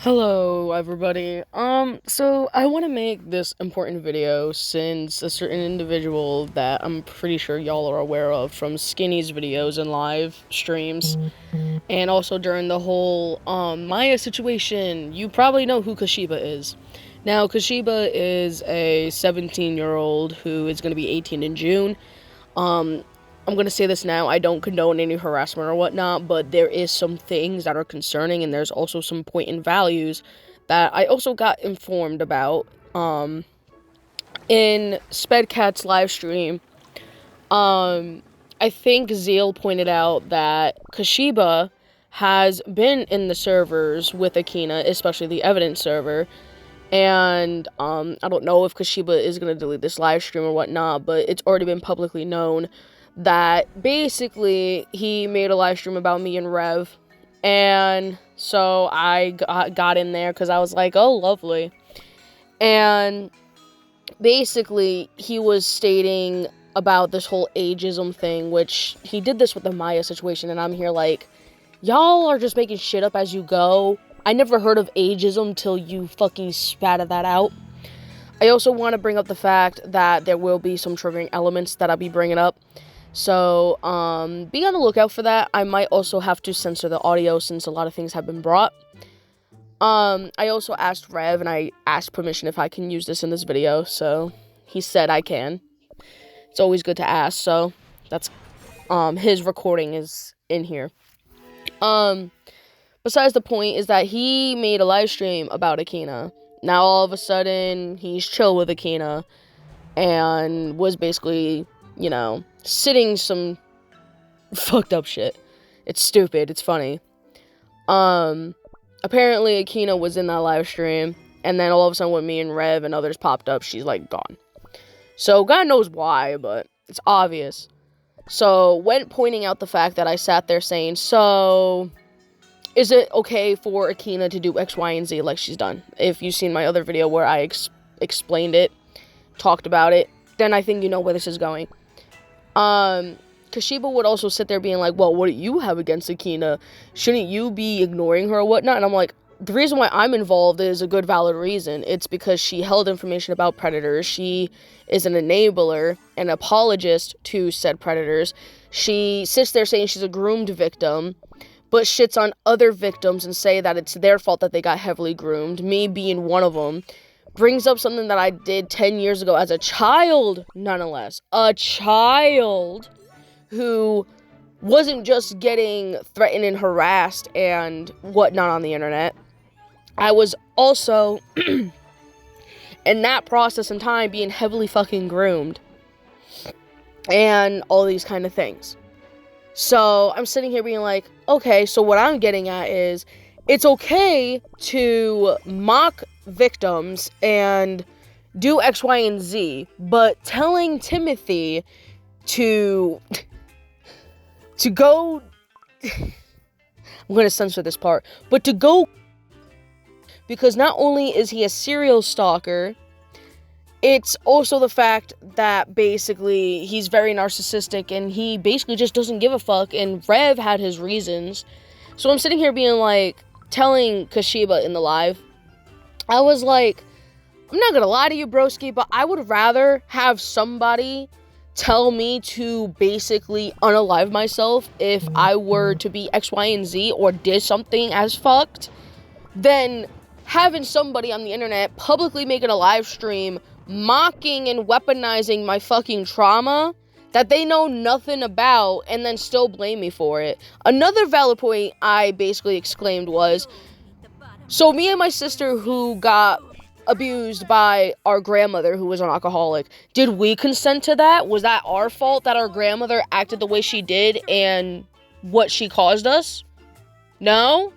Hello, everybody. So I want to make this important video since a certain individual that I'm pretty sure y'all are aware of from Skinny's videos and live streams, and also during the whole, Maya situation, you probably know who Koshiba is. Now, Koshiba is a 17-year-old who is going to be 18 in June. I'm going to say this now, I don't condone any harassment or whatnot, but there is some things that are concerning, and there's also some point in values that I also got informed about, in Spedcat's live stream. I think Zeal pointed out that Koshiba has been in the servers with Akina, especially the evidence server, and, I don't know if Koshiba is going to delete this live stream or whatnot, but it's already been publicly known that basically he made a live stream about me and Rev, and so I got in there because I was like, oh, lovely. And basically he was stating about this whole ageism thing, which he did this with the Maya situation, and I'm here like, y'all are just making shit up as you go. I never heard of ageism till you fucking spatted that out. I also want to bring up the fact that there will be some triggering elements that I'll be bringing up. So, be on the lookout for that. I might also have to censor the audio since a lot of things have been brought. I also asked Rev, and I asked permission if I can use this in this video, so he said I can. It's always good to ask, so that's, his recording is in here. Besides the point is that he made a live stream about Akina. Now, all of a sudden, he's chill with Akina, and was basically, you know, sitting some fucked up shit. It's stupid. It's funny. Apparently Akina was in that live stream, and then all of a sudden when me and Rev and others popped up, she's like gone. So God knows why, but it's obvious. So when pointing out the fact that I sat there saying, so is it okay for Akina to do X, Y, and Z like she's done? If you've seen my other video where I explained it, talked about it, then I think you know where this is going. Koshiba would also sit there being like, well, what do you have against Akina? Shouldn't you be ignoring her or whatnot? And I'm like, the reason why I'm involved is a good, valid reason. It's because she held information about predators. She is an enabler, an apologist to said predators. She sits there saying she's a groomed victim, but shits on other victims and say that it's their fault that they got heavily groomed, me being one of them. Brings up something that I did 10 years ago as a child, nonetheless. A child who wasn't just getting threatened and harassed and whatnot on the internet. I was also, in that process and time, being heavily fucking groomed. And all these kind of things. So, I'm sitting here being like, okay, so what I'm getting at is, it's okay to mock victims and do X, Y, and Z, but telling Timothy to go, I'm going to censor this part, but to go, because not only is he a serial stalker, it's also the fact that basically he's very narcissistic and he basically just doesn't give a fuck, and Rev had his reasons. So I'm sitting here being like, telling Koshiba in the live, I was like, I'm not gonna lie to you, broski, but I would rather have somebody tell me to basically unalive myself if I were to be X, Y, and Z or did something as fucked, than having somebody on the internet publicly making a live stream mocking and weaponizing my fucking trauma that they know nothing about, and then still blame me for it. Another valid point I basically exclaimed was, so me and my sister who got abused by our grandmother who was an alcoholic, did we consent to that? Was that our fault that our grandmother acted the way she did and what she caused us? No?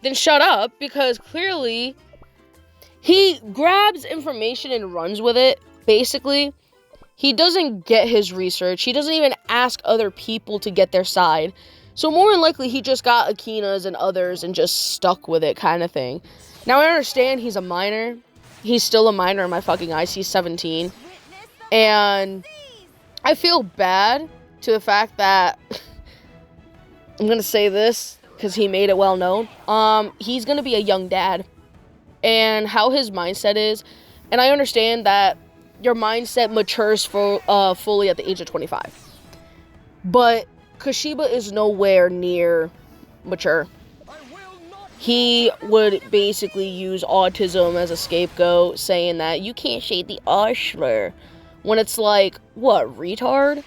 Then shut up, because clearly he grabs information and runs with it, basically. He doesn't get his research. He doesn't even ask other people to get their side. So more than likely, he just got Akina's and others and just stuck with it, kind of thing. Now, I understand he's a minor. He's still a minor in my fucking eyes. He's 17. And I feel bad to the fact that, I'm going to say this, because he made it well known. He's gonna be a young dad, and how his mindset is, and I understand that your mindset matures fully at the age of 25, but Koshiba is nowhere near mature. He would basically use autism as a scapegoat, saying that you can't shade the R slur, when it's like, what, retard?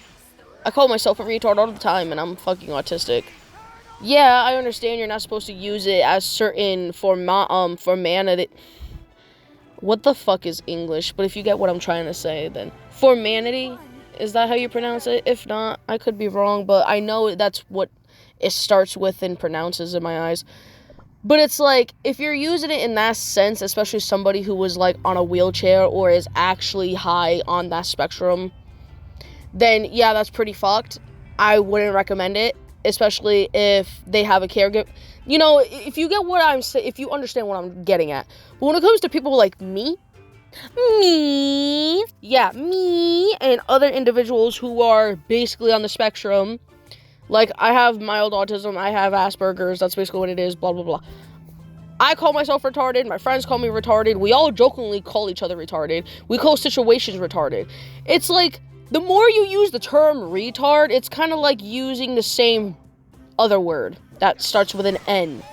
I call myself a retard all the time, and I'm fucking autistic. Yeah, I understand you're not supposed to use it as certain formanity. What the fuck is English? But if you get what I'm trying to say, then formanity, is that how you pronounce it? If not, I could be wrong, but I know that's what it starts with and pronounces in my eyes. But it's like, if you're using it in that sense, especially somebody who was like on a wheelchair or is actually high on that spectrum, then yeah, that's pretty fucked. I wouldn't recommend it, especially if they have a caregiver. You know, if you get what I'm saying, if you understand what I'm getting at. But when it comes to people like me, and other individuals who are basically on the spectrum, like, I have mild autism, I have Asperger's, that's basically what it is, blah, blah, blah. I call myself retarded, my friends call me retarded, we all jokingly call each other retarded, we call situations retarded. It's like, the more you use the term retard, it's kind of like using the same other word that starts with an N.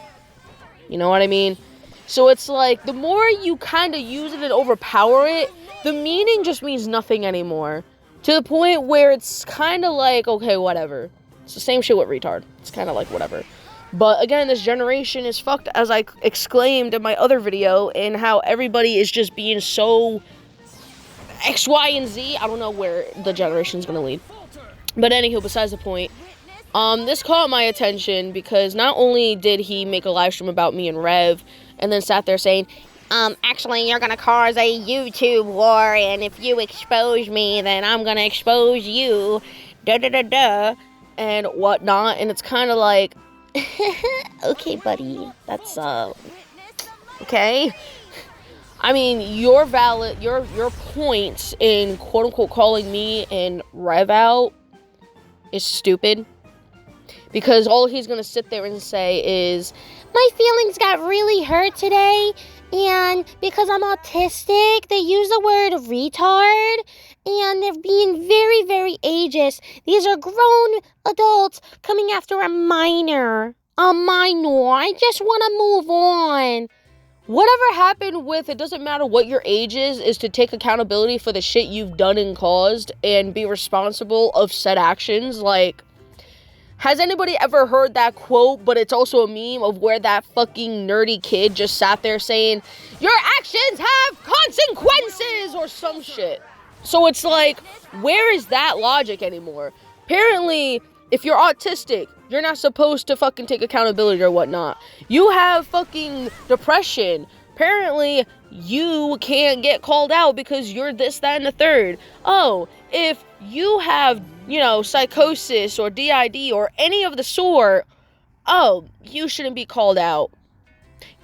You know what I mean? So it's like, the more you kind of use it and overpower it, the meaning just means nothing anymore. To the point where it's kind of like, okay, whatever. It's the same shit with retard. It's kind of like whatever. But again, this generation is fucked, as I exclaimed in my other video, and how everybody is just being so X, Y, and Z. I don't know where the generation's gonna lead. But anywho, besides the point, this caught my attention because not only did he make a live stream about me and Rev, and then sat there saying, actually, you're gonna cause a YouTube war, and if you expose me, then I'm gonna expose you, da-da-da-da, and whatnot, and it's kind of like, okay, buddy, that's, okay. I mean, your points in quote-unquote calling me and Rev out is stupid, because all he's gonna sit there and say is, my feelings got really hurt today, and because I'm autistic, they use the word retard, and they're being very, very ageist. These are grown adults coming after a minor. I just want to move on. Whatever happened with, it doesn't matter what your age is to take accountability for the shit you've done and caused and be responsible of said actions. Like, has anybody ever heard that quote, but it's also a meme of where that fucking nerdy kid just sat there saying, your actions have consequences, or some shit. So it's like, where is that logic anymore? Apparently, if you're autistic, you're not supposed to fucking take accountability or whatnot. You have fucking depression. Apparently, you can't get called out because you're this, that, and the third. Oh, if you have, psychosis or DID or any of the sort, oh, you shouldn't be called out.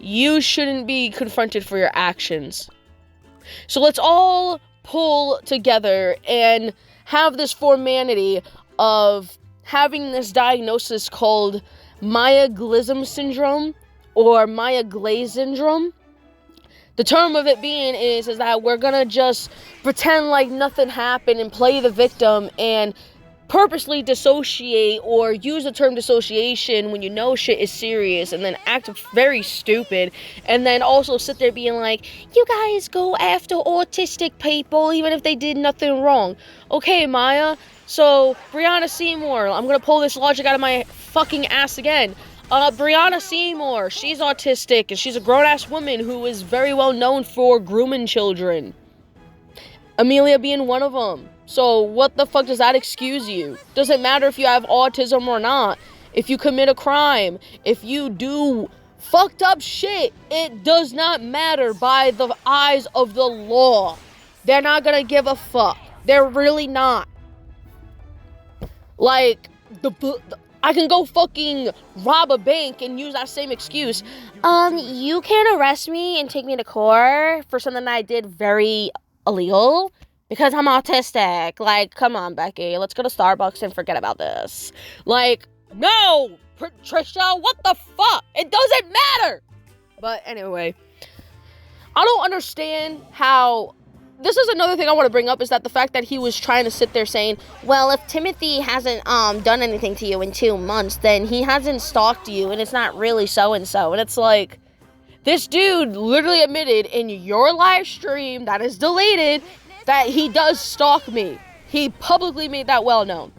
You shouldn't be confronted for your actions. So let's all pull together and have this formanity of having this diagnosis called myoglism syndrome or myoglaze syndrome. The term of it being is that we're gonna just pretend like nothing happened and play the victim and purposely dissociate or use the term dissociation when you know shit is serious and then act very stupid, and then also sit there being like, you guys go after autistic people even if they did nothing wrong. Okay, Maya, so Brianna Seymour, I'm gonna pull this logic out of my fucking ass again. Brianna Seymour, she's autistic and she's a grown-ass woman who is very well known for grooming children. Amelia being one of them. So what the fuck does that excuse you? Doesn't matter if you have autism or not. If you commit a crime, if you do fucked up shit, it does not matter by the eyes of the law. They're not gonna give a fuck. They're really not. Like, I can go fucking rob a bank and use that same excuse. You can't arrest me and take me to court for something that I did very illegal because I'm autistic. Like, come on, Becky, let's go to Starbucks and forget about this. Like, no, Patricia. What the fuck? It doesn't matter. But anyway, I don't understand how... This is another thing I want to bring up, is that the fact that he was trying to sit there saying, well, if Timothy hasn't done anything to you in 2 months, then he hasn't stalked you, and it's not really so-and-so. And it's like, this dude literally admitted in your live stream that is deleted that he does stalk me. He publicly made that well known.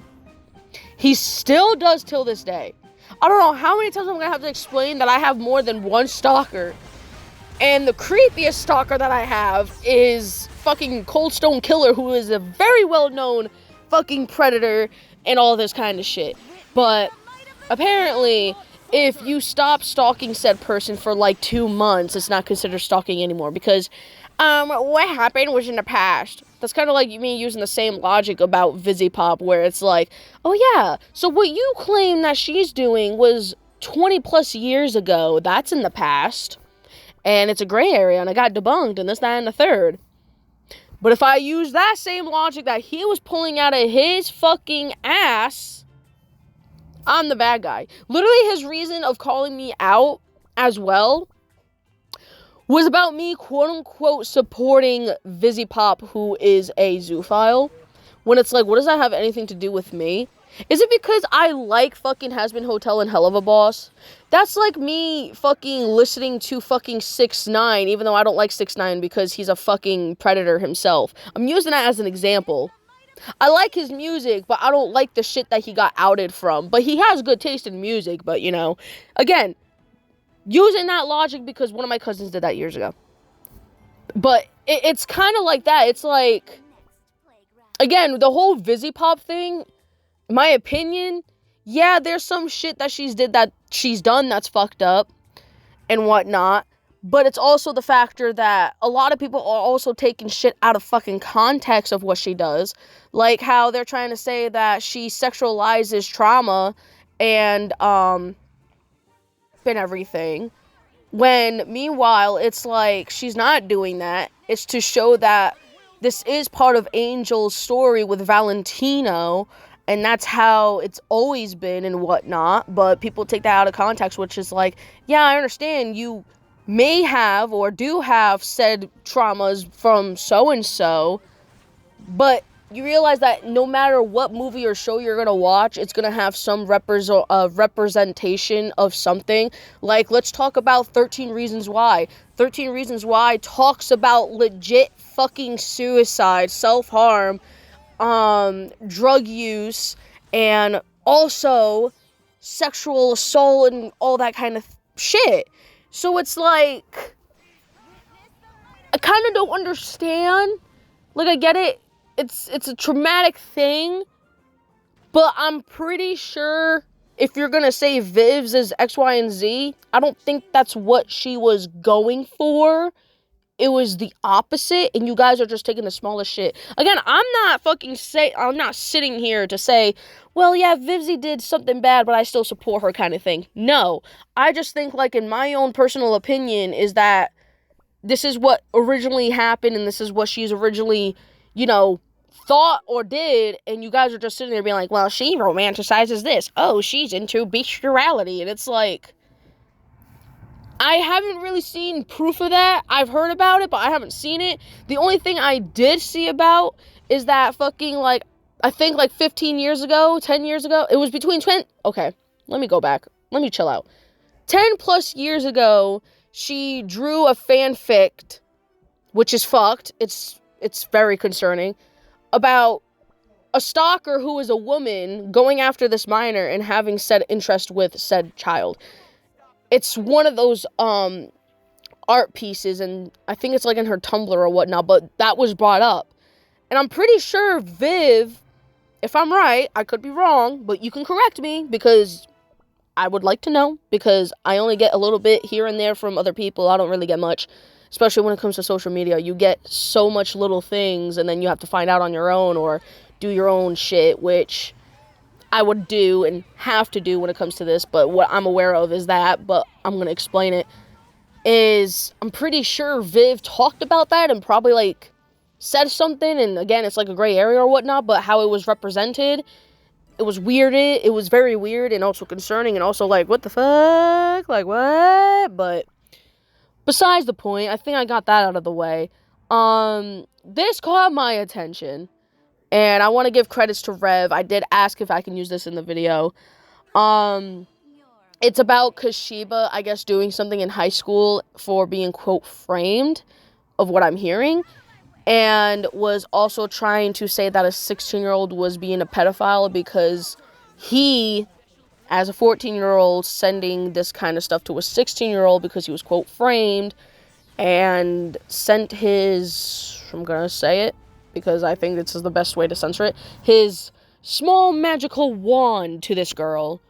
He still does till this day. I don't know how many times I'm going to have to explain that I have more than one stalker. And the creepiest stalker that I have is fucking Cold Stone Killer, who is a very well-known fucking predator and all this kind of shit. But apparently, if you stop stalking said person for like 2 months, it's not considered stalking anymore, because what happened was in the past. That's kind of like me using the same logic about Vizzy Pop, where it's like, oh yeah, so what you claim that she's doing was 20 plus years ago. That's in the past. And it's a gray area, and I got debunked, and this, that, and the third. But if I use that same logic that he was pulling out of his fucking ass, I'm the bad guy. Literally, his reason of calling me out as well was about me, quote-unquote, supporting Vizzy Pop, who is a zoophile. When it's like, what does that have anything to do with me? Is it because I like fucking Has-Been Hotel and Hell of a Boss? That's like me fucking listening to fucking 6ix9ine, even though I don't like 6ix9ine because he's a fucking predator himself. I'm using that as an example. I like his music, but I don't like the shit that he got outed from. But he has good taste in music, but, you know, again, using that logic because one of my cousins did that years ago. But it's kind of like that. It's like, again, the whole Vizzy Pop thing, my opinion, yeah, there's some shit that she's done that's fucked up and whatnot. But it's also the factor that a lot of people are also taking shit out of fucking context of what she does. Like how they're trying to say that she sexualizes trauma and everything. When meanwhile, it's like she's not doing that. It's to show that this is part of Angel's story with Valentino. And that's how it's always been and whatnot. But people take that out of context, which is like, yeah, I understand you may have or do have said traumas from so-and-so, but you realize that no matter what movie or show you're gonna watch, it's gonna have some representation of something. Like, let's talk about 13 Reasons Why. 13 Reasons Why talks about legit fucking suicide, self-harm, drug use, and also sexual assault and all that kind of shit. So it's like, I kind of don't understand. Like, I get it. It's a traumatic thing. But I'm pretty sure if you're going to say Viv's is X, Y, and Z, I don't think that's what she was going for. It was the opposite, and you guys are just taking the smallest shit. Again, I'm not sitting here to say, well, yeah, Vivzy did something bad, but I still support her kind of thing. No, I just think, like, in my own personal opinion, is that this is what originally happened, and this is what she's originally, you know, thought or did, and you guys are just sitting there being like, well, she romanticizes this. Oh, she's into bestiality, and it's like, I haven't really seen proof of that. I've heard about it, but I haven't seen it. The only thing I did see about is that fucking, like, I think, like, 15 years ago, 10 years ago, it was between 20, okay, let me go back. Let me chill out. 10 plus years ago, she drew a fanfic, which is fucked. It's very concerning, about a stalker who is a woman going after this minor and having said interest with said child. It's one of those art pieces, and I think it's like in her Tumblr or whatnot, but that was brought up. And I'm pretty sure Viv, if I'm right, I could be wrong, but you can correct me, because I would like to know, because I only get a little bit here and there from other people. I don't really get much, especially when it comes to social media. You get so much little things, and then you have to find out on your own or do your own shit, which I would do and have to do when it comes to this. But what I'm aware of is that, but I'm going to explain it, is I'm pretty sure Viv talked about that and probably, like, said something, and again, it's like a gray area or whatnot, but how it was represented, It was weird. It was very weird and also concerning and also like, what the fuck? Like, what? But besides the point, I think I got that out of the way. This caught my attention. And I want to give credits to Rev. I did ask if I can use this in the video. It's about Koshiba, I guess, doing something in high school for being, quote, framed, of what I'm hearing, and was also trying to say that a 16-year-old was being a pedophile because he, as a 14-year-old, sending this kind of stuff to a 16-year-old because he was, quote, framed, and sent his, I'm gonna say it, because I think this is the best way to censor it, his small magical wand to this girl.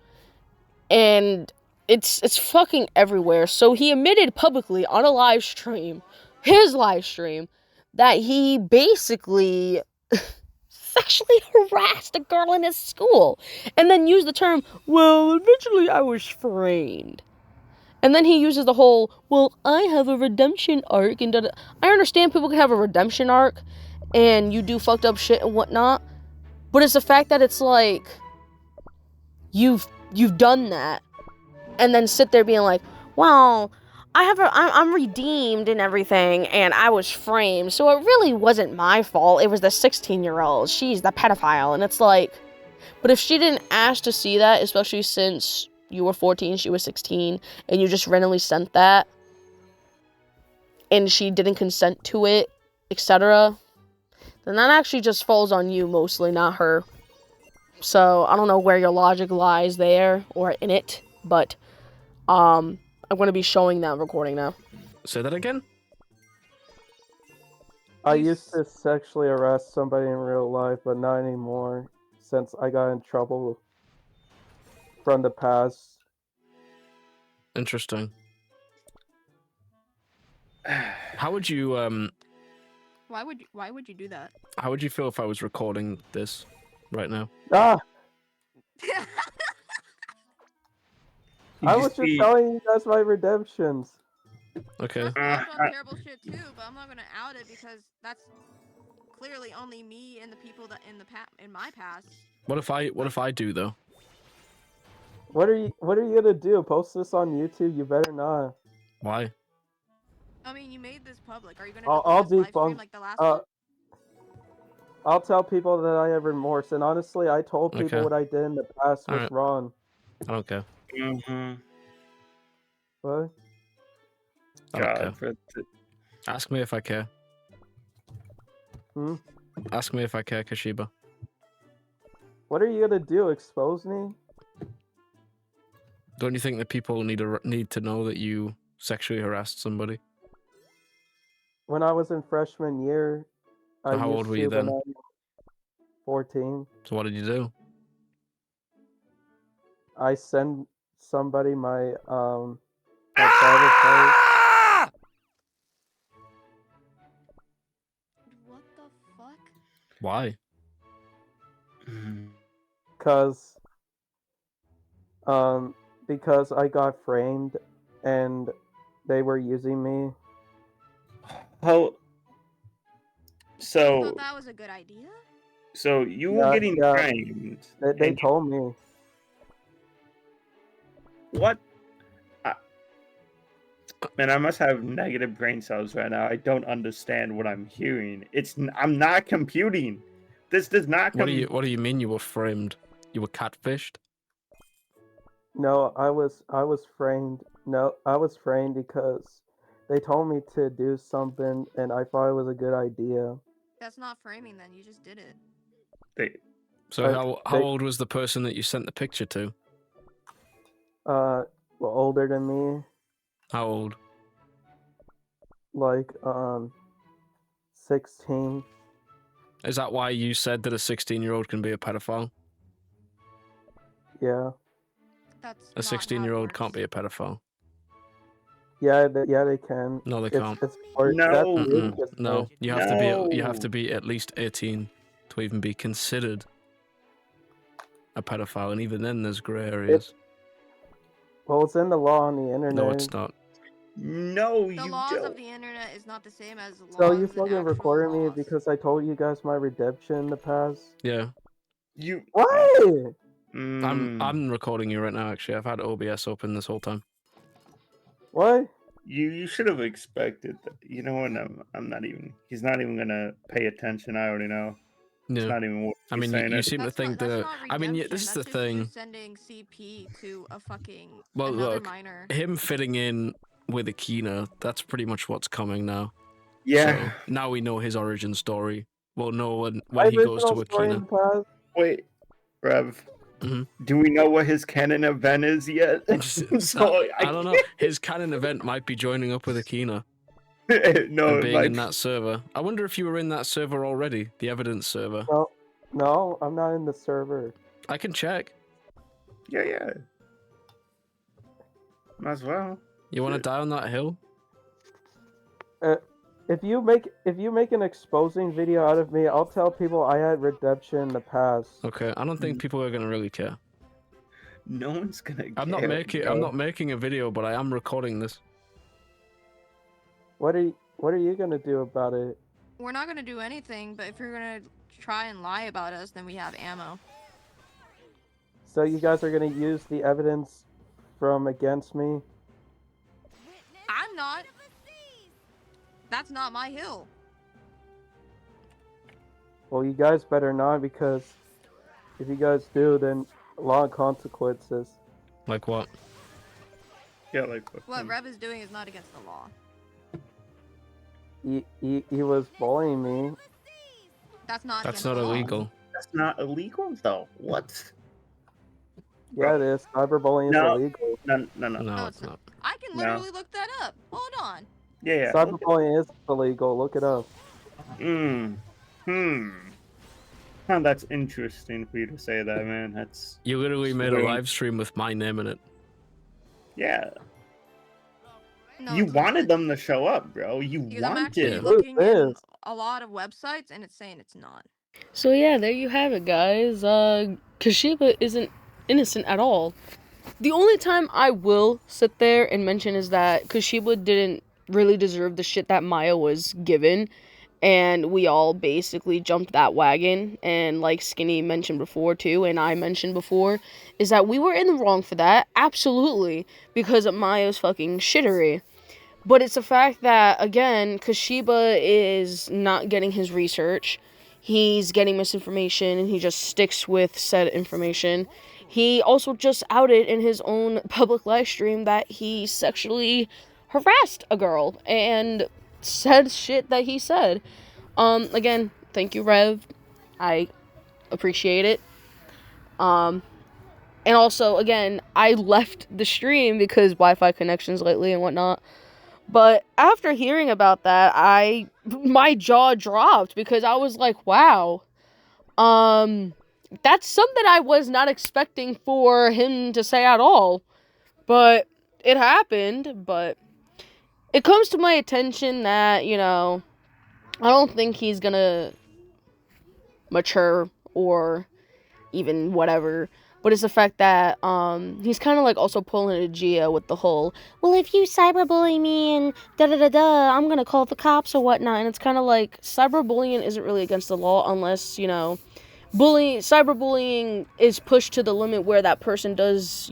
And it's fucking everywhere. So he admitted publicly on a live stream, his live stream, that he basically sexually harassed a girl in his school. And then used the term, well, eventually I was framed. And then he uses the whole, well, I have a redemption arc. And da-da. I understand people can have a redemption arc and you do fucked up shit and whatnot. But it's the fact that it's like, you've done that, and then sit there being like, well, I'm redeemed and everything, and I was framed, so it really wasn't my fault. It was the 16-year-old. She's the pedophile. And it's like, but if she didn't ask to see that, especially since you were 14, she was 16, and you just randomly sent that, and she didn't consent to it, etc., then that actually just falls on you mostly, not her. So I don't know where your logic lies there or in it, but I'm going to be showing that recording now. Say that again? I used to sexually harass somebody in real life, but not anymore, since I got in trouble from the past. Interesting. How would you Why would you do that? How would you feel if I was recording this right now? Ah! I was just telling you guys my redemptions. Okay. I've done terrible shit too, but I'm not gonna out it because that's clearly only me and the people that in my past. What if I do though? What are you gonna do? Post this on YouTube? You better not. Why? I mean, you made this public. Are you gonna I'll do this live stream debunk. like the last one? I'll tell people that I have remorse, and honestly, I told people Okay. what I did in the past was Alright. wrong. I don't care. What? I don't care. Ask me if I care. Ask me if I care, Koshiba. What are you gonna do? Expose me? Don't you think that people need to know that you sexually harassed somebody? When I was in freshman year, So how old were you then? 14. So what did you do? I sent somebody my private page. What the fuck? Why? Because I got framed and they were using me. How? So. I thought that was a good idea. So you were getting framed. They told me. What? Man, I must have negative brain cells right now. I don't understand what I'm hearing. I'm not computing. This does not. What do you mean you were framed? You were catfished? No, I was framed. No, I was framed because they told me to do something, and I thought it was a good idea. That's not framing. Then you just did it. So how old was the person that you sent the picture to? Well, older than me. How old? Like 16. Is that why you said that a 16-year-old can be a pedophile? Yeah. That's a 16-year-old can't be a pedophile. Yeah, they can. No, they can't. No, you have to be at least 18 to even be considered a pedophile, and even then, there's gray areas. Well, it's in the law on the internet. No, it's not. No, the laws of the internet is not the same as laws. So you fucking recorded me because I told you guys my redemption in the past? Yeah. You Why? I'm recording you right now. Actually, I've had OBS open this whole time. What? You should have expected that. You know what? I'm not even. He's not even gonna pay attention. I already know. It's Yeah. not even worth I me mean, saying you it. seem to That's think not, that's that. not I mean, redemption. this is That's the just you thing. sending CP to a fucking Well, another look, minor. him fitting in with Akina, that's pretty much what's coming now. Yeah. So now we know his origin story. We'll know when My he goes to original story in Akina. the past. Wait, Rev. Mhm. Do we know what his canon event is yet? So I don't know. His canon event might be joining up with Akina no, and it being might in that server. I wonder if you were in that server already, the evidence server. No, I'm not in the server. I can check. Yeah. Might as well. You want to Shit. die on that hill? If you make an exposing video out of me, I'll tell people I had redemption in the past. Okay, I don't think people are gonna really care. No one's gonna I'm not making a video, but I am recording this. What are you gonna do about it? We're not gonna do anything, but if you're gonna try and lie about us, then we have ammo. So you guys are gonna use the evidence from against me? I'm not. That's not my hill. Well, you guys better not, because if you guys do, then a lot of consequences. Like what? Yeah, like What Rev is doing is not against the law. He was bullying me. That's not. That's against not the law. illegal. That's not illegal though. What? Yeah, it is. Cyberbullying is No. illegal. No. No, it's it's not. I can No. literally look that up. Hold on. Yeah. Cyberbullying is illegal. Look it up. Huh, that's interesting for you to say that, man. That's You literally made a strange. live stream with my name in it. Yeah. No, You it's wanted not. them to show up, bro. You Because I'm actually wanted. looking Who in is? a lot of websites and it's saying it's not. So yeah, there you have it, guys. Koshiba isn't innocent at all. The only time I will sit there and mention is that Koshiba didn't really deserve the shit that Maya was given, and we all basically jumped that wagon. And like Skinny mentioned before too, and I mentioned before, is that we were in the wrong for that, absolutely, because of Maya's fucking shittery. But it's the fact that, again, Koshiba is not getting his research. He's getting misinformation, and he just sticks with said information. He also just outed in his own public live stream that he sexually harassed a girl and said shit that he said. Again, thank you, Rev. I appreciate it. And also, again, I left the stream because Wi-Fi connections lately and whatnot. But after hearing about that, my jaw dropped because I was like, wow. That's something I was not expecting for him to say at all. But it happened, but it comes to my attention that, I don't think he's gonna mature or even whatever. But it's the fact that he's kind of like also pulling a Gia with the whole, well, if you cyberbully me and da-da-da-da, I'm going to call the cops or whatnot. And it's kind of like cyberbullying isn't really against the law unless, cyberbullying is pushed to the limit where that person does,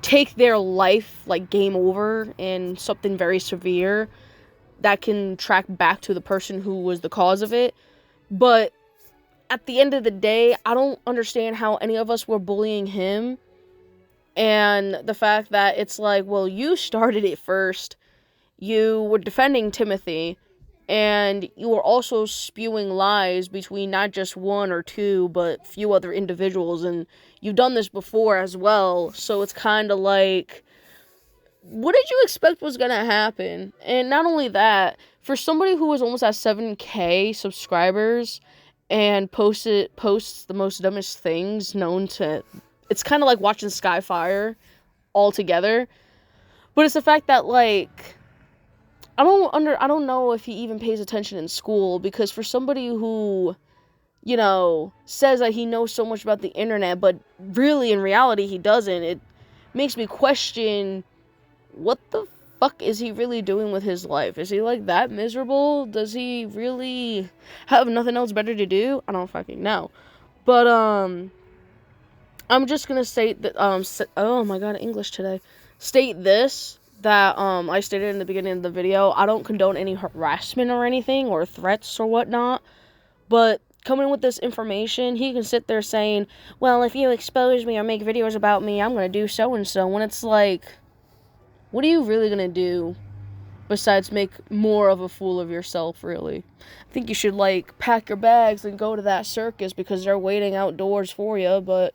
take their life, like game over, and something very severe that can track back to the person who was the cause of it. But at the end of the day, I don't understand how any of us were bullying him. And the fact that it's like, well, you started it first. You were defending Timothy. And you were also spewing lies between not just one or two, but few other individuals. And you've done this before as well. So it's kind of like, what did you expect was going to happen? And not only that, for somebody who was almost at 7K subscribers and posts the most dumbest things known to, it's kind of like watching Skyfire all together. But it's the fact that, like, I don't know if he even pays attention in school, because for somebody who, says that he knows so much about the internet, but really in reality he doesn't, it makes me question, what the fuck is he really doing with his life? Is he like that miserable? Does he really have nothing else better to do? I don't fucking know. But I'm just gonna state that oh my god, English today. State this, that I stated in the beginning of the video. I don't condone any harassment or anything or threats or whatnot. But coming with this information, he can sit there saying, well, if you expose me or make videos about me, I'm gonna do so and so, when it's like, what are you really gonna do besides make more of a fool of yourself, really? I think you should, like, pack your bags and go to that circus because they're waiting outdoors for you, but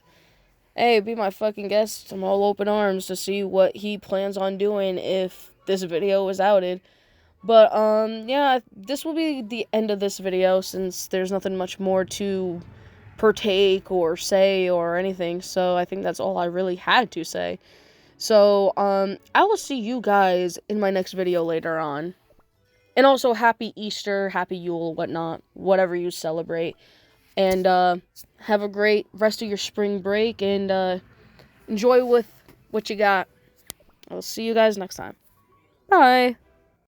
hey, be my fucking guest. I'm all open arms to see what he plans on doing if this video is outed. But, yeah, this will be the end of this video since there's nothing much more to partake or say or anything. So I think that's all I really had to say. So, I will see you guys in my next video later on. And also, happy Easter, happy Yule, whatnot, whatever you celebrate. And, have a great rest of your spring break and, enjoy with what you got. I'll see you guys next time. Bye.